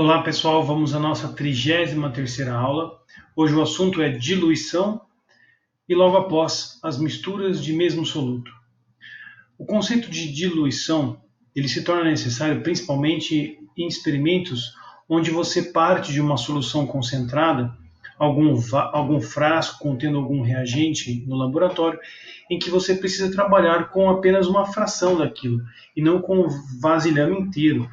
Olá pessoal, vamos à nossa 33ª aula. Hoje o assunto é diluição e logo após as misturas de mesmo soluto. O conceito de diluição ele se torna necessário principalmente em experimentos onde você parte de uma solução concentrada, algum frasco contendo algum reagente no laboratório, em que você precisa trabalhar com apenas uma fração daquilo e não com o vasilhame inteiro.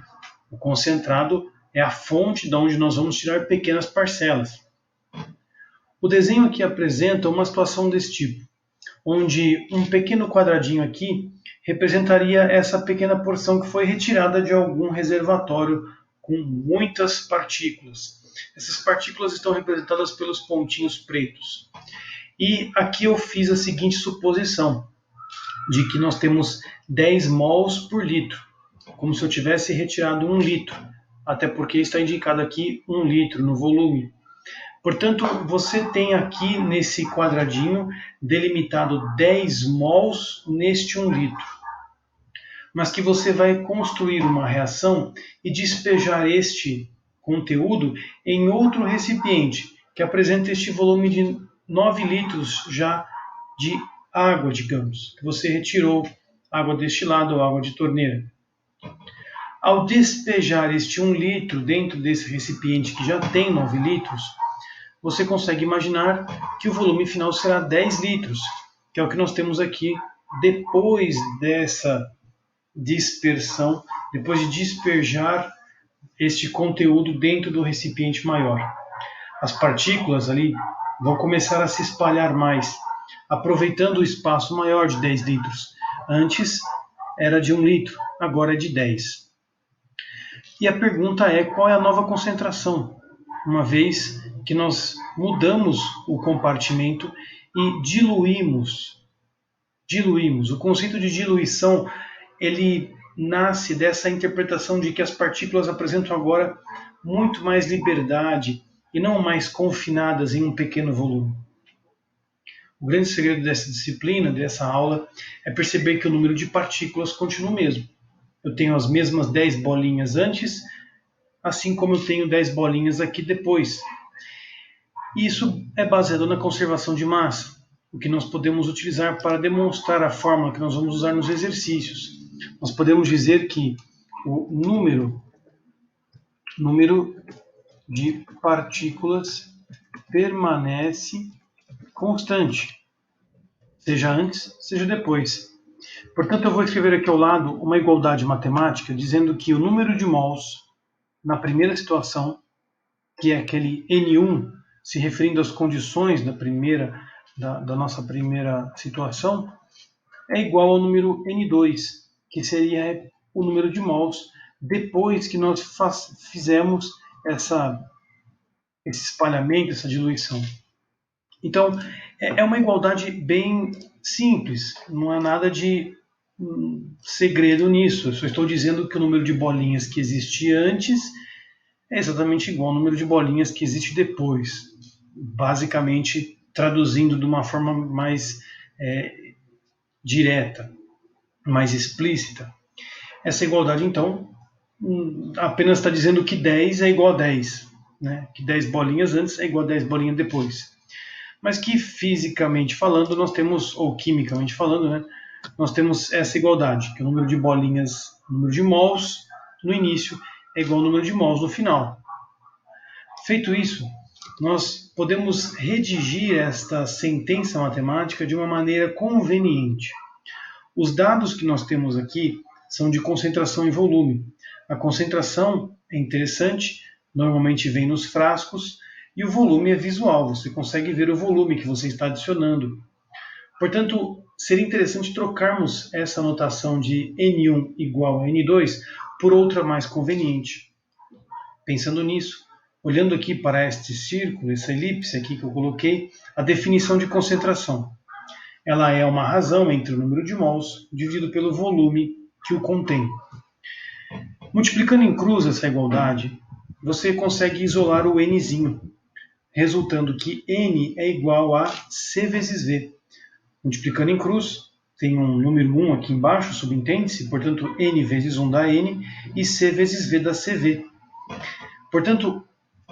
O concentrado é a fonte de onde nós vamos tirar pequenas parcelas. O desenho aqui apresenta uma situação desse tipo, onde um pequeno quadradinho aqui representaria essa pequena porção que foi retirada de algum reservatório com muitas partículas. Essas partículas estão representadas pelos pontinhos pretos. E aqui eu fiz a seguinte suposição, de que nós temos 10 mols por litro, como se eu tivesse retirado 1 litro, até porque está indicado aqui 1 litro no volume. Portanto, você tem aqui nesse quadradinho delimitado 10 mols neste 1 litro, mas que você vai construir uma reação e despejar este conteúdo em outro recipiente, que apresenta este volume de 9 litros já de água, digamos, que você retirou água destilada ou água de torneira. Ao despejar este 1 litro dentro desse recipiente que já tem 9 litros, você consegue imaginar que o volume final será 10 litros, que é o que nós temos aqui depois dessa dispersão, depois de despejar este conteúdo dentro do recipiente maior. As partículas ali vão começar a se espalhar mais, aproveitando o espaço maior de 10 litros. Antes era de 1 litro, agora é de 10. E a pergunta é, qual é a nova concentração? Uma vez que nós mudamos o compartimento e diluímos. O conceito de diluição, ele nasce dessa interpretação de que as partículas apresentam agora muito mais liberdade e não mais confinadas em um pequeno volume. O grande segredo dessa disciplina, dessa aula, é perceber que o número de partículas continua o mesmo. Eu tenho as mesmas 10 bolinhas antes, assim como eu tenho 10 bolinhas aqui depois. Isso é baseado na conservação de massa, o que nós podemos utilizar para demonstrar a fórmula que nós vamos usar nos exercícios. Nós podemos dizer que o número de partículas permanece constante, seja antes, seja depois. Portanto, eu vou escrever aqui ao lado uma igualdade matemática dizendo que o número de mols na primeira situação, que é aquele N1, se referindo às condições da nossa primeira situação, é igual ao número N2, que seria o número de mols depois que nós fizemos esse espalhamento, essa diluição. Então, é uma igualdade bem simples, não há nada de segredo nisso. Eu só estou dizendo que o número de bolinhas que existia antes é exatamente igual ao número de bolinhas que existe depois. Basicamente, traduzindo de uma forma mais direta, mais explícita. Essa igualdade, então, apenas está dizendo que 10 é igual a 10. Né? Que 10 bolinhas antes é igual a 10 bolinhas depois. Mas que fisicamente falando, nós temos, ou quimicamente falando, né, nós temos essa igualdade, que o número de bolinhas, o número de mols no início é igual ao número de mols no final. Feito isso, nós podemos redigir esta sentença matemática de uma maneira conveniente. Os dados que nós temos aqui são de concentração e volume. A concentração é interessante, normalmente vem nos frascos, e o volume é visual, você consegue ver o volume que você está adicionando. Portanto, seria interessante trocarmos essa notação de N1 igual a N2 por outra mais conveniente. Pensando nisso, olhando aqui para este círculo, essa elipse aqui que eu coloquei, a definição de concentração. Ela é uma razão entre o número de mols dividido pelo volume que o contém. Multiplicando em cruz essa igualdade, você consegue isolar o Nzinho, resultando que N é igual a C vezes V. Multiplicando em cruz, tem um número 1 aqui embaixo, subentende-se, portanto, N vezes 1 dá N, e C vezes V dá CV. Portanto,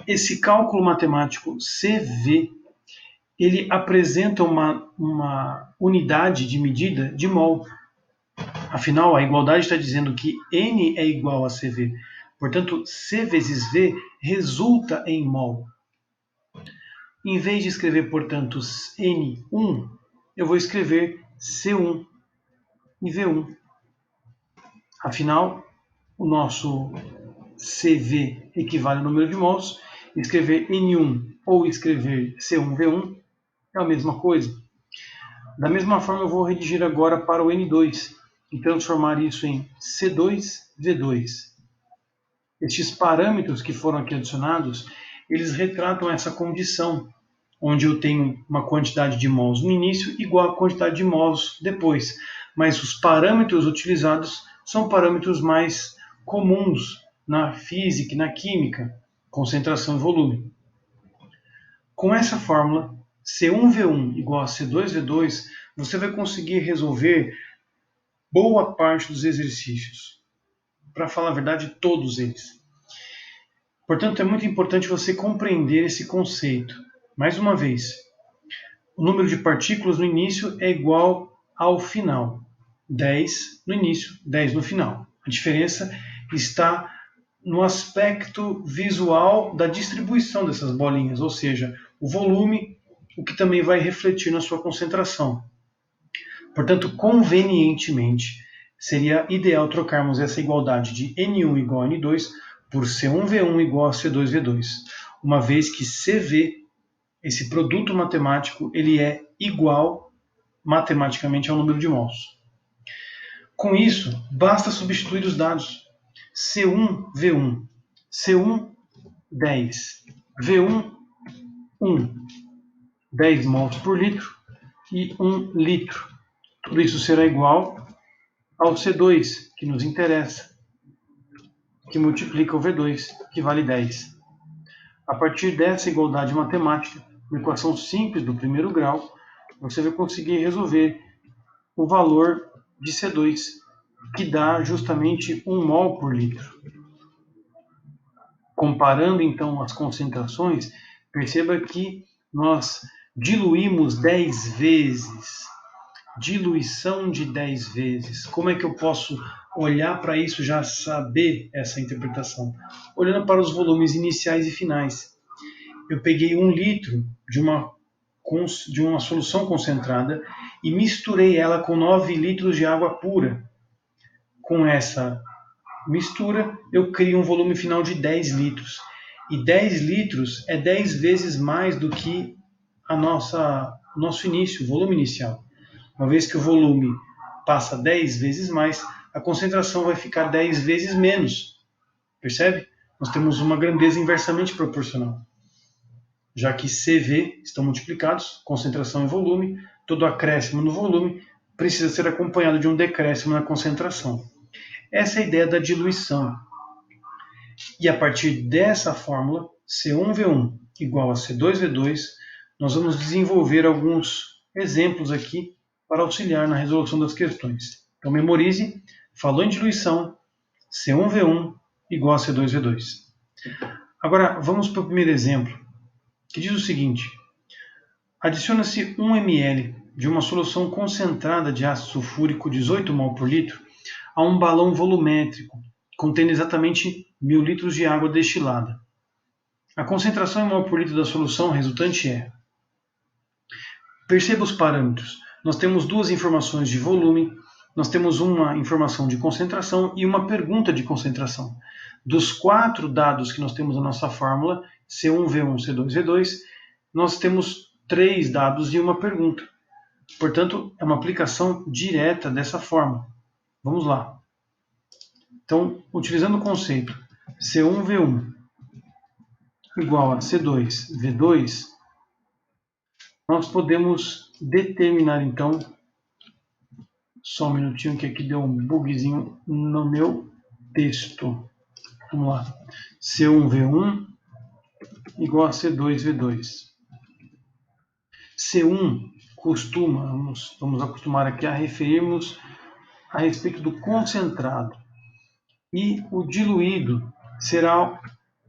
esse cálculo matemático CV, ele apresenta uma unidade de medida de mol. Afinal, a igualdade está dizendo que N é igual a CV. Portanto, C vezes V resulta em mol. Em vez de escrever, portanto, N1, eu vou escrever C1 e V1. Afinal, o nosso CV equivale ao número de mols. Escrever N1 ou escrever C1V1 é a mesma coisa. Da mesma forma, eu vou redigir agora para o N2 e transformar isso em C2V2. Estes parâmetros que foram aqui adicionados, eles retratam essa condição, onde eu tenho uma quantidade de mols no início igual à quantidade de mols depois. Mas os parâmetros utilizados são parâmetros mais comuns na física e na química, concentração e volume. Com essa fórmula, C1V1 igual a C2V2, você vai conseguir resolver boa parte dos exercícios. Para falar a verdade, todos eles. Portanto, é muito importante você compreender esse conceito. Mais uma vez, o número de partículas no início é igual ao final. 10 no início, 10 no final. A diferença está no aspecto visual da distribuição dessas bolinhas, ou seja, o volume, o que também vai refletir na sua concentração. Portanto, convenientemente, seria ideal trocarmos essa igualdade de N1 igual a N2 por C1V1 igual a C2V2, uma vez que CV, esse produto matemático, ele é igual matematicamente ao número de mols. Com isso, basta substituir os dados. C1V1, C1, 10, V1, 1, 10 mols por litro e 1 litro. Tudo isso será igual ao C2, que nos interessa, que multiplica o V2, que vale 10. A partir dessa igualdade matemática, uma equação simples do primeiro grau, você vai conseguir resolver o valor de C2, que dá justamente 1 mol por litro. Comparando então as concentrações, perceba que nós diluímos 10 vezes. Diluição de 10 vezes. Como é que eu posso olhar para isso e já saber essa interpretação? Olhando para os volumes iniciais e finais. Eu peguei 1 litro de uma solução concentrada e misturei ela com 9 litros de água pura. Com essa mistura, eu crio um volume final de 10 litros. E 10 litros é 10 vezes mais do que o nosso início, o volume inicial. Uma vez que o volume passa 10 vezes mais, a concentração vai ficar 10 vezes menos. Percebe? Nós temos uma grandeza inversamente proporcional. Já que CV estão multiplicados, concentração e volume, todo acréscimo no volume precisa ser acompanhado de um decréscimo na concentração. Essa é a ideia da diluição. E a partir dessa fórmula, C1V1 igual a C2V2, nós vamos desenvolver alguns exemplos aqui para auxiliar na resolução das questões. Então memorize, falou em diluição, C1V1 igual a C2V2. Agora vamos para o primeiro exemplo, que diz o seguinte: adiciona-se 1 ml de uma solução concentrada de ácido sulfúrico 18 mol por litro a um balão volumétrico, contendo exatamente 1000 litros de água destilada. A concentração em mol por litro da solução resultante é... Perceba os parâmetros. Nós temos duas informações de volume, nós temos uma informação de concentração e uma pergunta de concentração. Dos 4 dados que nós temos na nossa fórmula, C1V1, C2V2, nós temos 3 dados e uma pergunta. Portanto, é uma aplicação direta dessa forma. Vamos lá. Então, utilizando o conceito C1V1 igual a C2V2, nós podemos determinar, então, só um minutinho que aqui deu um bugzinho no meu texto. Vamos lá. C1V1 igual a C2V2. C1 costuma, vamos acostumar aqui a referirmos a respeito do concentrado. E o diluído será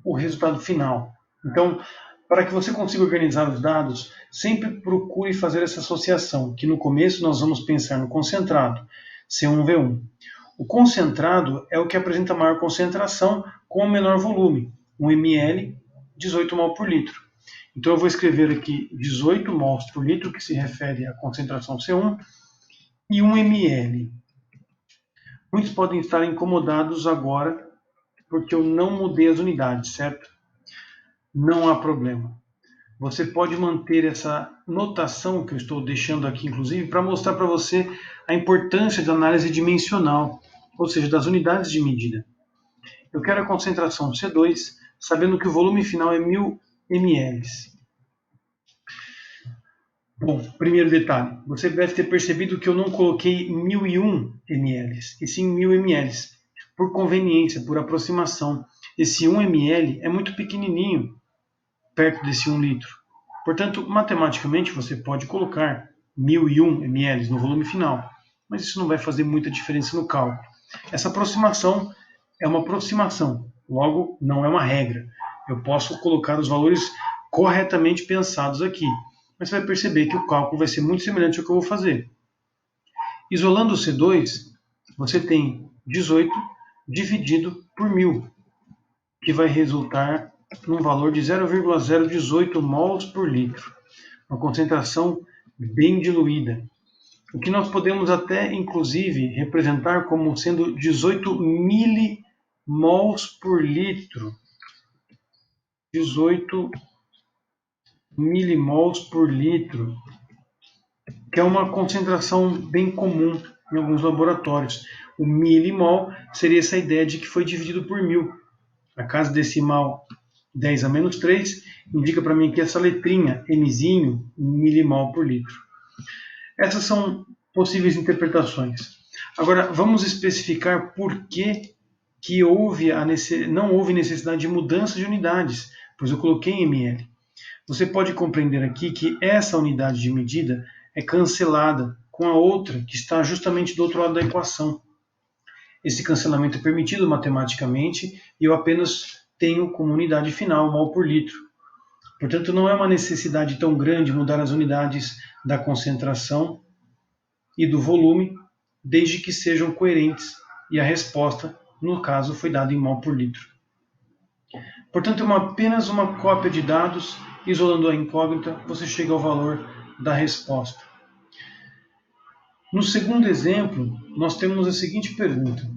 o resultado final. Então, para que você consiga organizar os dados, sempre procure fazer essa associação, que no começo nós vamos pensar no concentrado, C1V1. O concentrado é o que apresenta maior concentração com o menor volume, 1 ml, 18 mol por litro. Então eu vou escrever aqui 18 mols por litro, que se refere à concentração C1, e 1 ml. Muitos podem estar incomodados agora, porque eu não mudei as unidades, certo? Não há problema. Você pode manter essa notação que eu estou deixando aqui, inclusive, para mostrar para você a importância da análise dimensional, ou seja, das unidades de medida. Eu quero a concentração C2, sabendo que o volume final é 1000 ml. Bom, primeiro detalhe, você deve ter percebido que eu não coloquei 1001 ml, e sim 1000 ml, por conveniência, por aproximação. Esse 1 ml é muito pequenininho, perto desse 1 litro. Portanto, matematicamente, você pode colocar 1001 ml no volume final, mas isso não vai fazer muita diferença no cálculo. Essa aproximação é uma aproximação, logo não é uma regra. Eu posso colocar os valores corretamente pensados aqui, mas você vai perceber que o cálculo vai ser muito semelhante ao que eu vou fazer. Isolando o C2, você tem 18 dividido por 1000, que vai resultar num valor de 0,018 mols por litro, uma concentração bem diluída. O que nós podemos até, inclusive, representar como sendo 18 milimols por litro. 18 milimols por litro, que é uma concentração bem comum em alguns laboratórios. O milimol seria essa ideia de que foi dividido por 1000. A casa decimal 10 a menos 3 indica para mim que essa letrinha, Mzinho, milimol por litro. Essas são possíveis interpretações. Agora, vamos especificar por que não houve necessidade de mudança de unidades, pois eu coloquei em ml. Você pode compreender aqui que essa unidade de medida é cancelada com a outra que está justamente do outro lado da equação. Esse cancelamento é permitido matematicamente e eu apenas tenho como unidade final mol por litro. Portanto, não é uma necessidade tão grande mudar as unidades da concentração e do volume, desde que sejam coerentes e a resposta, no caso, foi dada em mol por litro. Portanto, é apenas uma cópia de dados, isolando a incógnita, você chega ao valor da resposta. No segundo exemplo, nós temos a seguinte pergunta.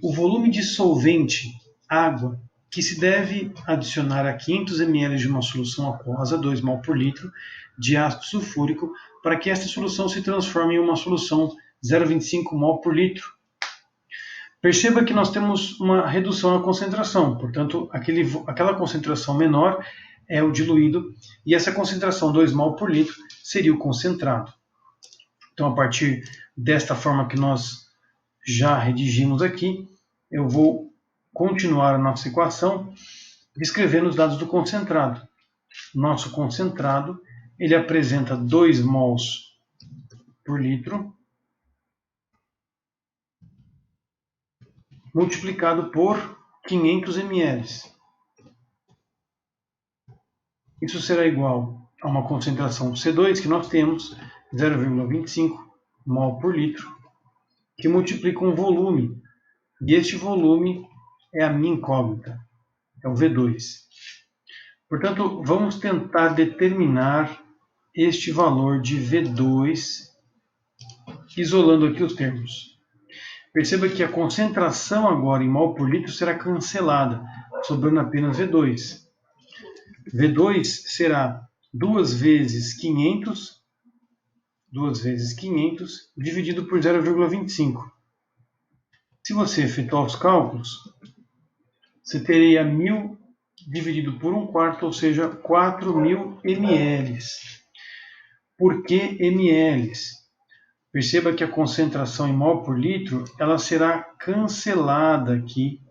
O volume de solvente, água, que se deve adicionar a 500 ml de uma solução aquosa, 2 mol por litro, de ácido sulfúrico, para que esta solução se transforme em uma solução 0,25 mol por litro. Perceba que nós temos uma redução na concentração, portanto, aquela concentração menor é o diluído, e essa concentração 2 mol por litro seria o concentrado. Então, a partir desta forma que nós já redigimos aqui, eu vou continuar a nossa equação escrevendo os dados do concentrado. Nosso concentrado, ele apresenta 2 mols por litro multiplicado por 500 ml. Isso será igual a uma concentração C2 que nós temos, 0,25 mol por litro, que multiplica um volume. E este volume é a minha incógnita, é o V2. Portanto, vamos tentar determinar este valor de V2, isolando aqui os termos. Perceba que a concentração agora em mol por litro será cancelada, sobrando apenas V2. V2 será 2 vezes 500 dividido por 0,25. Se você efetuar os cálculos, você teria 1000 dividido por 1/4, ou seja, 4.000 ml. Por que ml? Perceba que a concentração em mol por litro ela será cancelada aqui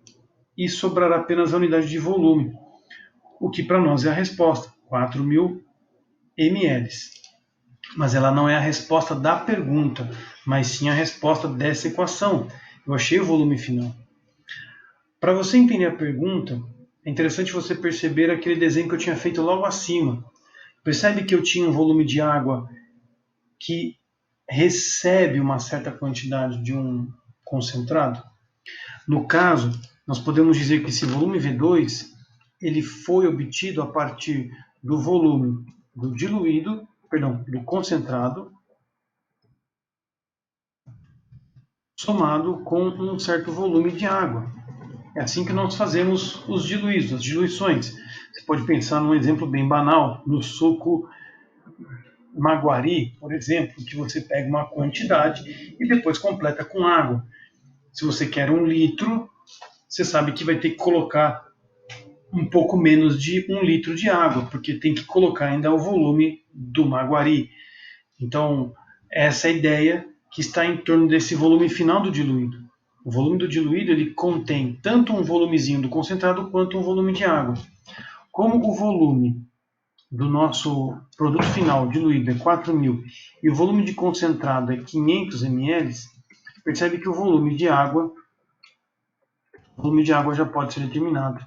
e sobrará apenas a unidade de volume, o que para nós é a resposta, 4.000 ml. Mas ela não é a resposta da pergunta, mas sim a resposta dessa equação. Eu achei o volume final. Para você entender a pergunta, é interessante você perceber aquele desenho que eu tinha feito logo acima. Percebe que eu tinha um volume de água que recebe uma certa quantidade de um concentrado? No caso, nós podemos dizer que esse volume V2 ele foi obtido a partir do volume do concentrado, somado com um certo volume de água. É assim que nós fazemos os diluídos, as diluições. Você pode pensar num exemplo bem banal, no suco Maguari, por exemplo, que você pega uma quantidade e depois completa com água. Se você quer 1 litro, você sabe que vai ter que colocar um pouco menos de 1 litro de água, porque tem que colocar ainda o volume do Maguari. Então, essa é a ideia que está em torno desse volume final do diluído. O volume do diluído ele contém tanto um volumezinho do concentrado quanto um volume de água. Como o volume do nosso produto final diluído é 4.000 e o volume de concentrado é 500 ml, percebe que o volume de água já pode ser determinado.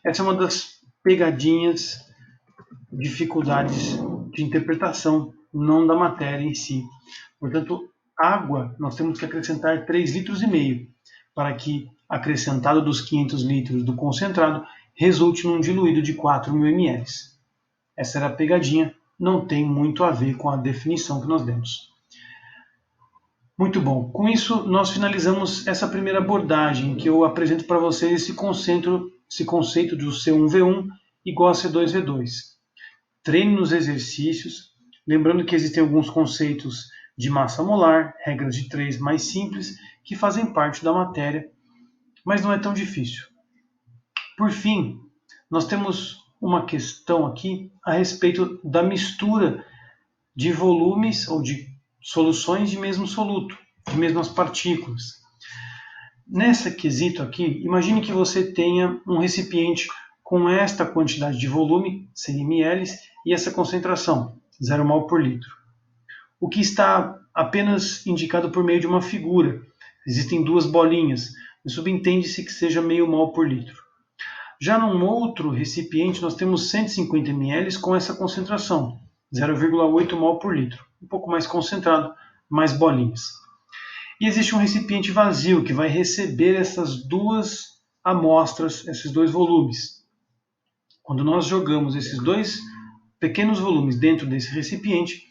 Essa é uma das pegadinhas, dificuldades de interpretação, não da matéria em si. Portanto, água nós temos que acrescentar 3,5 litros para que, acrescentado dos 500 litros do concentrado, resulte num diluído de 4.000 ml. Essa era a pegadinha, não tem muito a ver com a definição que nós demos. Muito bom. Com isso, nós finalizamos essa primeira abordagem, que eu apresento para vocês esse conceito do C1V1 igual a C2V2. Treine nos exercícios, lembrando que existem alguns conceitos de massa molar, regras de 3 mais simples, que fazem parte da matéria, mas não é tão difícil. Por fim, nós temos uma questão aqui a respeito da mistura de volumes ou de soluções de mesmo soluto, de mesmas partículas. Nesse quesito aqui, imagine que você tenha um recipiente com esta quantidade de volume, 100 ml, e essa concentração, 0 mol por litro. O que está apenas indicado por meio de uma figura. Existem duas bolinhas, e subentende-se que seja meio mol por litro. Já num outro recipiente, nós temos 150 ml com essa concentração, 0,8 mol por litro. Um pouco mais concentrado, mais bolinhas. E existe um recipiente vazio que vai receber essas duas amostras, esses dois volumes. Quando nós jogamos esses dois pequenos volumes dentro desse recipiente,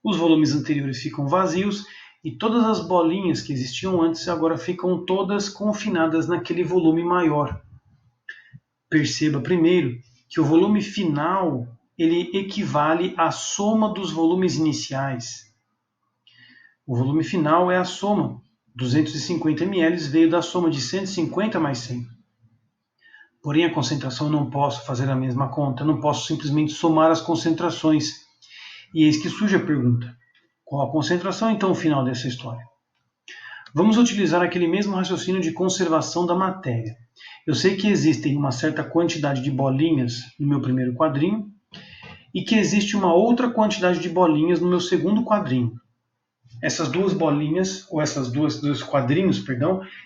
os volumes anteriores ficam vazios e todas as bolinhas que existiam antes agora ficam todas confinadas naquele volume maior. Perceba primeiro que o volume final ele equivale à soma dos volumes iniciais. O volume final é a soma. 250 ml veio da soma de 150 mais 100. Porém, a concentração eu não posso fazer a mesma conta, eu não posso simplesmente somar as concentrações. E eis que surge a pergunta: qual a concentração então o final dessa história? Vamos utilizar aquele mesmo raciocínio de conservação da matéria. Eu sei que existem uma certa quantidade de bolinhas no meu primeiro quadrinho e que existe uma outra quantidade de bolinhas no meu segundo quadrinho. Essas duas bolinhas, ou dois quadrinhos,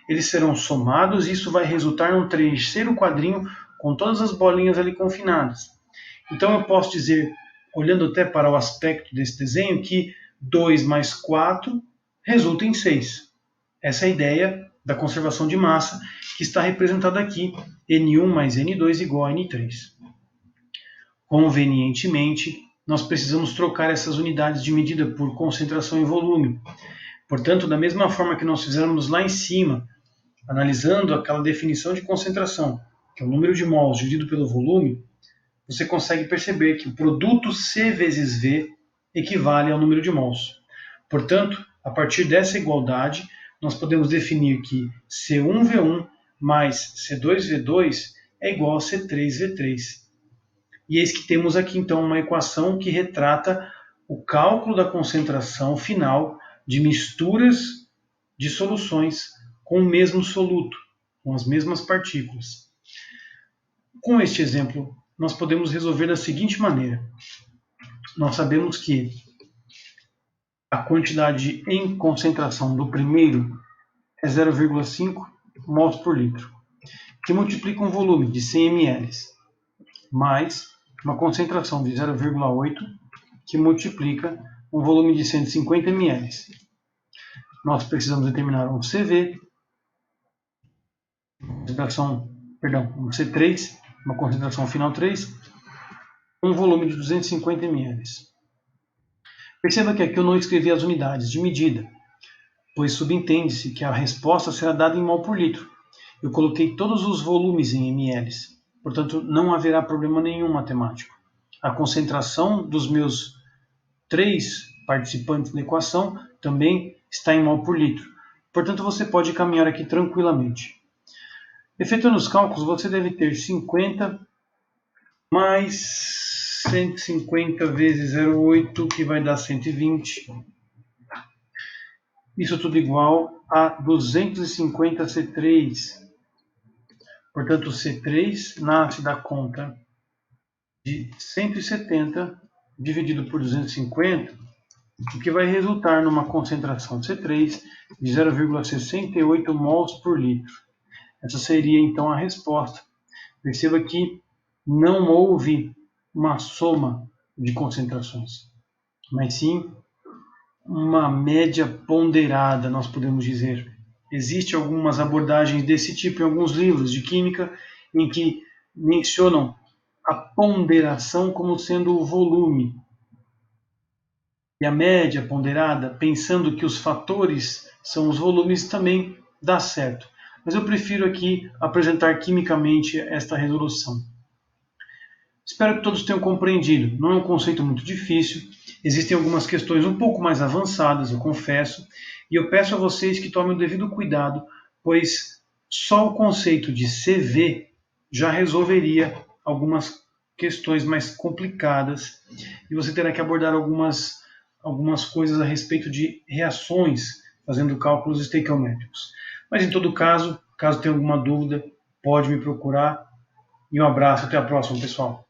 eles serão somados e isso vai resultar num terceiro quadrinho com todas as bolinhas ali confinadas. Então eu posso dizer, olhando até para o aspecto desse desenho, que 2 mais 4 resulta em 6. Essa é a ideia da conservação de massa, que está representada aqui, N1 mais N2 igual a N3. Convenientemente, nós precisamos trocar essas unidades de medida por concentração e volume. Portanto, da mesma forma que nós fizemos lá em cima, analisando aquela definição de concentração, que é o número de mols dividido pelo volume, você consegue perceber que o produto C vezes V equivale ao número de mols. Portanto, a partir dessa igualdade, nós podemos definir que C1V1 mais C2V2 é igual a C3V3. E eis que temos aqui então uma equação que retrata o cálculo da concentração final de misturas de soluções com o mesmo soluto, com as mesmas partículas. Com este exemplo, nós podemos resolver da seguinte maneira. Nós sabemos que a quantidade em concentração do primeiro é 0,5 mols por litro. que multiplica um volume de 100 ml, mais uma concentração de 0,8, que multiplica um volume de 150 ml. Nós precisamos determinar um CV, um C3, uma concentração final 3, um volume de 250 ml. Perceba que aqui eu não escrevi as unidades de medida, pois subentende-se que a resposta será dada em mol por litro. Eu coloquei todos os volumes em ml, portanto não haverá problema nenhum matemático. A concentração dos meus 3 participantes da equação também está em mol por litro, portanto você pode caminhar aqui tranquilamente. Efetuando os cálculos, você deve ter 50 mais 150 vezes 0,8, que vai dar 120. Isso tudo igual a 250 C3. Portanto, C3 nasce da conta de 170 dividido por 250, o que vai resultar numa concentração de C3 de 0,68 mols por litro. Essa seria então a resposta. Perceba que não houve uma soma de concentrações, mas sim uma média ponderada, nós podemos dizer. Existem algumas abordagens desse tipo em alguns livros de química em que mencionam a ponderação como sendo o volume. E a média ponderada, pensando que os fatores são os volumes, também dá certo. Mas eu prefiro aqui apresentar quimicamente esta resolução. Espero que todos tenham compreendido. Não é um conceito muito difícil. Existem algumas questões um pouco mais avançadas, eu confesso. E eu peço a vocês que tomem o devido cuidado, pois só o conceito de CV já resolveria algumas questões mais complicadas. E você terá que abordar algumas coisas a respeito de reações, fazendo cálculos estequiométricos. Mas em todo caso tenha alguma dúvida, pode me procurar. E um abraço, até a próxima, pessoal.